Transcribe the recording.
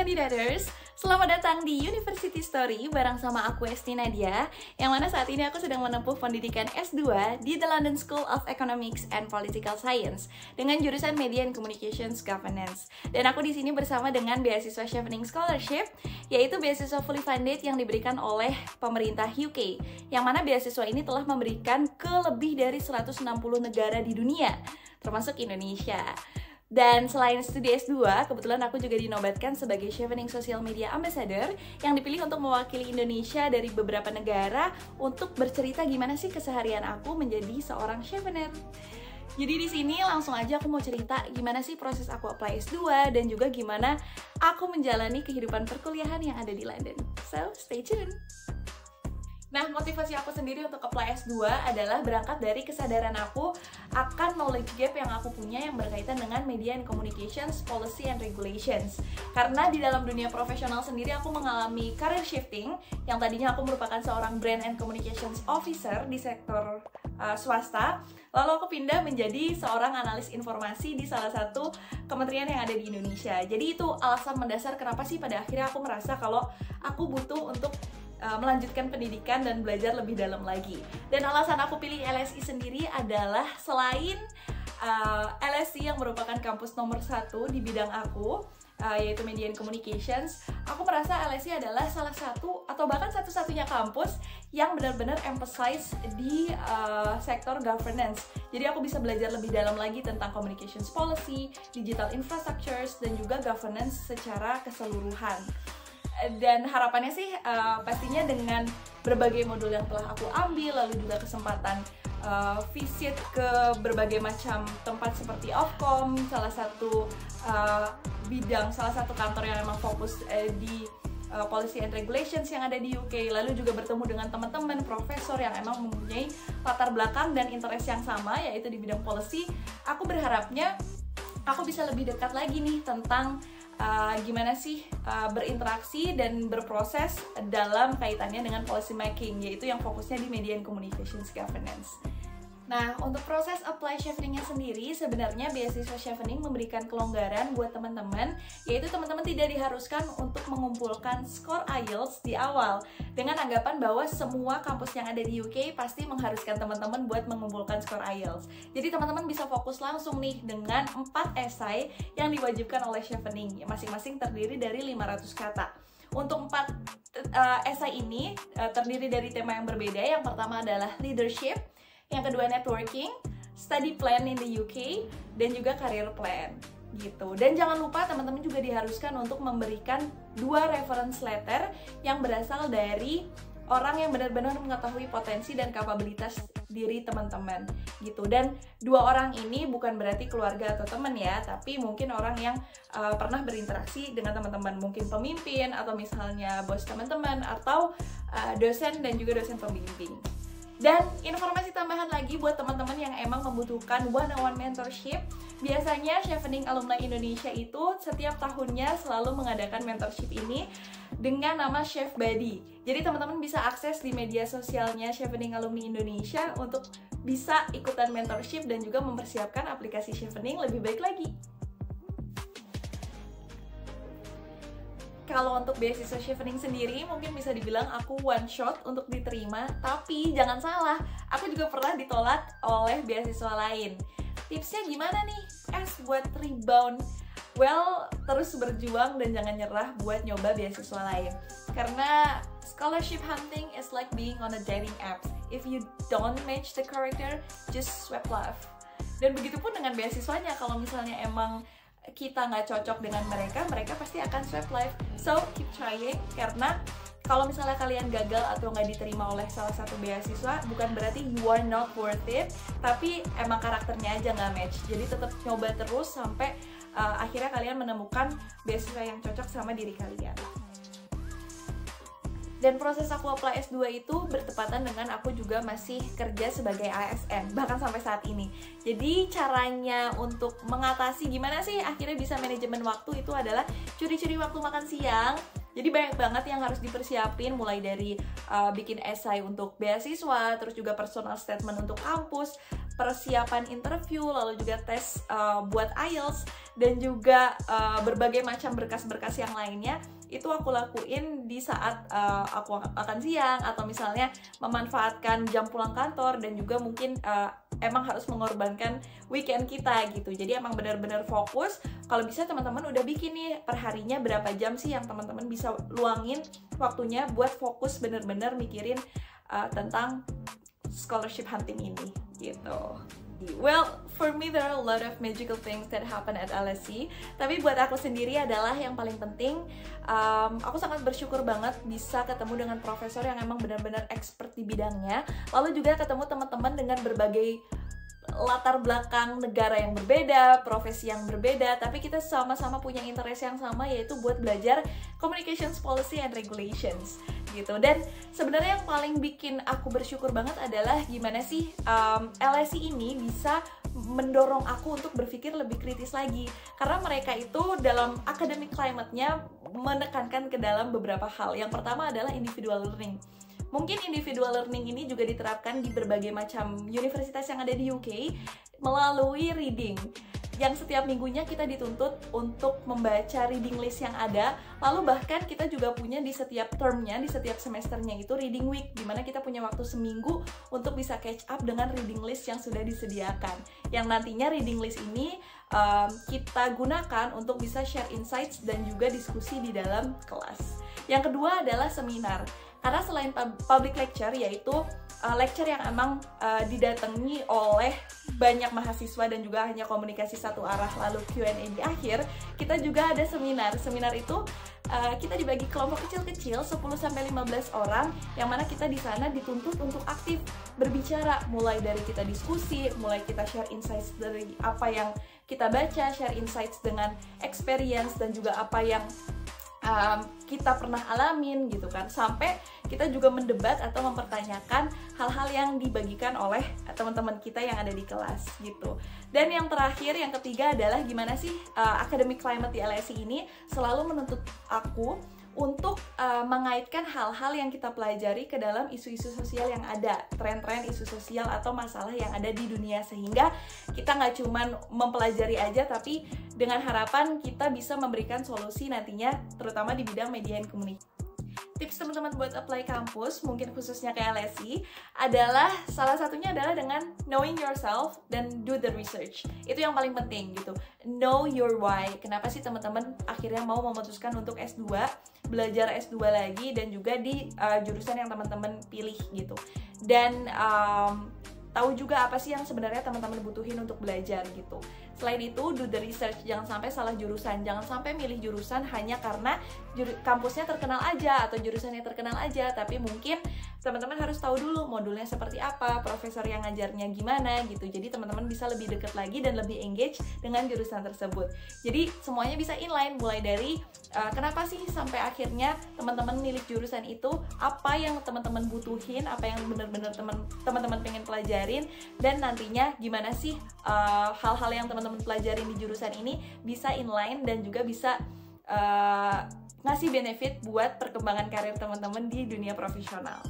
Kandidaters, selamat datang di University Story bareng sama aku Esti Nadia, yang mana saat ini aku sedang menempuh pendidikan S2 di The London School of Economics and Political Science dengan jurusan Media and Communications Governance. Dan aku di sini bersama dengan beasiswa Chevening Scholarship, yaitu beasiswa fully funded yang diberikan oleh pemerintah UK, yang mana beasiswa ini telah memberikan ke lebih dari 160 negara di dunia, termasuk Indonesia. Dan selain studi S2, kebetulan aku juga dinobatkan sebagai Chevening Social Media Ambassador yang dipilih untuk mewakili Indonesia dari beberapa negara untuk bercerita gimana sih keseharian aku menjadi seorang Chevener. Jadi di sini langsung aja aku mau cerita gimana sih proses aku apply S2 dan juga gimana aku menjalani kehidupan perkuliahan yang ada di London. So, stay tuned! Nah, motivasi aku sendiri untuk apply S2 adalah berangkat dari kesadaran aku akan knowledge gap yang aku punya yang berkaitan dengan Media and Communications, Policy and Regulations. Karena di dalam dunia profesional sendiri aku mengalami career shifting, yang tadinya aku merupakan seorang Brand and Communications Officer di sektor swasta, lalu aku pindah menjadi seorang analis informasi di salah satu kementerian yang ada di Indonesia. Jadi itu alasan mendasar kenapa sih pada akhirnya aku merasa kalau aku butuh untuk melanjutkan pendidikan dan belajar lebih dalam lagi. Dan alasan aku pilih LSI sendiri adalah selain LSI yang merupakan kampus nomor 1 di bidang aku, yaitu Media and Communications, aku merasa LSI adalah salah satu atau bahkan satu-satunya kampus yang benar-benar emphasize di sektor governance. Jadi aku bisa belajar lebih dalam lagi tentang communications policy, digital infrastructures, dan juga governance secara keseluruhan. Dan harapannya sih pastinya dengan berbagai modul yang telah aku ambil, lalu juga kesempatan visit ke berbagai macam tempat seperti Ofcom, salah satu salah satu kantor yang memang fokus di Policy and Regulations yang ada di UK, lalu juga bertemu dengan teman-teman profesor yang emang mempunyai latar belakang dan interest yang sama, yaitu di bidang policy. Aku berharapnya aku bisa lebih dekat lagi nih tentang gimana sih berinteraksi dan berproses dalam kaitannya dengan policy making, yaitu yang fokusnya di Media and Communications Governance. Nah, untuk proses apply Cheveningnya sendiri, sebenarnya beasiswa Chevening memberikan kelonggaran buat teman-teman, yaitu teman-teman tidak diharuskan untuk mengumpulkan skor IELTS di awal, dengan anggapan bahwa semua kampus yang ada di UK pasti mengharuskan teman-teman buat mengumpulkan skor IELTS. Jadi teman-teman bisa fokus langsung nih dengan 4 esai yang diwajibkan oleh Chevening, masing-masing terdiri dari 500 kata. Untuk 4 esai ini terdiri dari tema yang berbeda. Yang pertama adalah leadership, yang kedua networking, study plan in the UK, dan juga career plan gitu. Dan jangan lupa teman-teman juga diharuskan untuk memberikan 2 reference letter yang berasal dari orang yang benar-benar mengetahui potensi dan kapabilitas diri teman-teman gitu. Dan 2 orang ini bukan berarti keluarga atau teman ya, tapi mungkin orang yang pernah berinteraksi dengan teman-teman, mungkin pemimpin atau misalnya bos teman-teman atau dosen dan juga dosen pembimbing. Dan informasi tambahan lagi buat teman-teman yang emang membutuhkan one-on-one mentorship, biasanya Chevening Alumni Indonesia itu setiap tahunnya selalu mengadakan mentorship ini dengan nama Chef Buddy. Jadi teman-teman bisa akses di media sosialnya Chevening Alumni Indonesia untuk bisa ikutan mentorship dan juga mempersiapkan aplikasi Chevening lebih baik lagi. Kalau untuk beasiswa Chevening sendiri mungkin bisa dibilang aku one shot untuk diterima, tapi jangan salah, aku juga pernah ditolak oleh beasiswa lain. Tipsnya gimana nih buat rebound? Well, terus berjuang dan jangan nyerah buat nyoba beasiswa lain. Karena scholarship hunting is like being on a dating app. If you don't match the character, just swipe left. Dan begitupun dengan beasiswanya, kalau misalnya emang kita nggak cocok dengan mereka pasti akan swipe left. So keep trying, karena kalau misalnya kalian gagal atau nggak diterima oleh salah satu beasiswa, bukan berarti you are not worth it, tapi emang karakternya aja nggak match. Jadi tetap nyoba terus sampai akhirnya kalian menemukan beasiswa yang cocok sama diri kalian. Dan proses aku apply S2 itu bertepatan dengan aku juga masih kerja sebagai ASN, bahkan sampai saat ini. Jadi caranya untuk mengatasi gimana sih akhirnya bisa manajemen waktu itu adalah curi-curi waktu makan siang, Jadi banyak banget yang harus dipersiapin, mulai dari bikin esai untuk beasiswa, terus juga personal statement untuk kampus, persiapan interview, lalu juga tes buat IELTS, dan juga berbagai macam berkas-berkas yang lainnya. Itu aku lakuin di saat aku akan siang, atau misalnya memanfaatkan jam pulang kantor, dan juga mungkin emang harus mengorbankan weekend kita gitu. Jadi emang benar-benar fokus. Kalau bisa teman-teman udah bikin nih perharinya berapa jam sih yang teman-teman bisa luangin waktunya buat fokus bener-bener mikirin tentang scholarship hunting ini gitu. Well, for me there are a lot of magical things that happen at LSE. Tapi buat aku sendiri adalah yang paling penting, aku sangat bersyukur banget bisa ketemu dengan profesor yang emang benar-benar expert di bidangnya. Lalu juga ketemu teman-teman dengan berbagai latar belakang negara yang berbeda, profesi yang berbeda, tapi kita sama-sama punya interest yang sama, yaitu buat belajar communications policy and regulations gitu. Dan sebenarnya yang paling bikin aku bersyukur banget adalah gimana sih LSE ini bisa mendorong aku untuk berpikir lebih kritis lagi, karena mereka itu dalam academic climate-nya menekankan ke dalam beberapa hal. Yang pertama adalah individual learning. Mungkin individual learning ini juga diterapkan di berbagai macam universitas yang ada di UK melalui reading, yang setiap minggunya kita dituntut untuk membaca reading list yang ada. Lalu bahkan kita juga punya di setiap termnya, di setiap semesternya itu reading week, dimana kita punya waktu seminggu untuk bisa catch up dengan reading list yang sudah disediakan, yang nantinya reading list ini kita gunakan untuk bisa share insights dan juga diskusi di dalam kelas. Yang kedua adalah seminar. Karena selain public lecture, yaitu lecture yang emang didatangi oleh banyak mahasiswa dan juga hanya komunikasi satu arah lalu Q&A di akhir, kita juga ada seminar. Seminar itu kita dibagi kelompok kecil-kecil 10-15 orang, yang mana kita di sana dituntut untuk aktif berbicara, mulai dari kita diskusi, mulai kita share insights dari apa yang kita baca, share insights dengan experience dan juga apa yang kita pernah alamin gitu kan, sampai kita juga mendebat atau mempertanyakan hal-hal yang dibagikan oleh teman-teman kita yang ada di kelas gitu. Dan yang terakhir, yang ketiga adalah gimana sih academic climate di LSE ini selalu menuntut aku untuk mengaitkan hal-hal yang kita pelajari ke dalam isu-isu sosial yang ada, tren-tren isu sosial atau masalah yang ada di dunia, sehingga kita nggak cuman mempelajari aja, tapi dengan harapan kita bisa memberikan solusi nantinya, terutama di bidang media and communication. Tips teman-teman buat apply kampus, mungkin khususnya ke LSE, adalah salah satunya adalah dengan knowing yourself dan do the research. Itu yang paling penting gitu. Know your why. Kenapa sih teman-teman akhirnya mau memutuskan untuk S2, belajar S2 lagi, dan juga di jurusan yang teman-teman pilih gitu. Dan tahu juga apa sih yang sebenarnya teman-teman butuhin untuk belajar gitu. Selain itu, do the research, jangan sampai salah jurusan, jangan sampai milih jurusan hanya karena kampusnya terkenal aja atau jurusannya terkenal aja, tapi mungkin teman-teman harus tahu dulu modulnya seperti apa, profesor yang ngajarnya gimana gitu. Jadi teman-teman bisa lebih dekat lagi dan lebih engage dengan jurusan tersebut. Jadi semuanya bisa inline, mulai dari kenapa sih sampai akhirnya teman-teman milih jurusan itu, apa yang teman-teman butuhin, apa yang benar-benar teman-teman pengen pelajarin, dan nantinya gimana sih hal-hal yang teman-teman pelajarin di jurusan ini bisa inline dan juga bisa ngasih benefit buat perkembangan karir teman-teman di dunia profesional.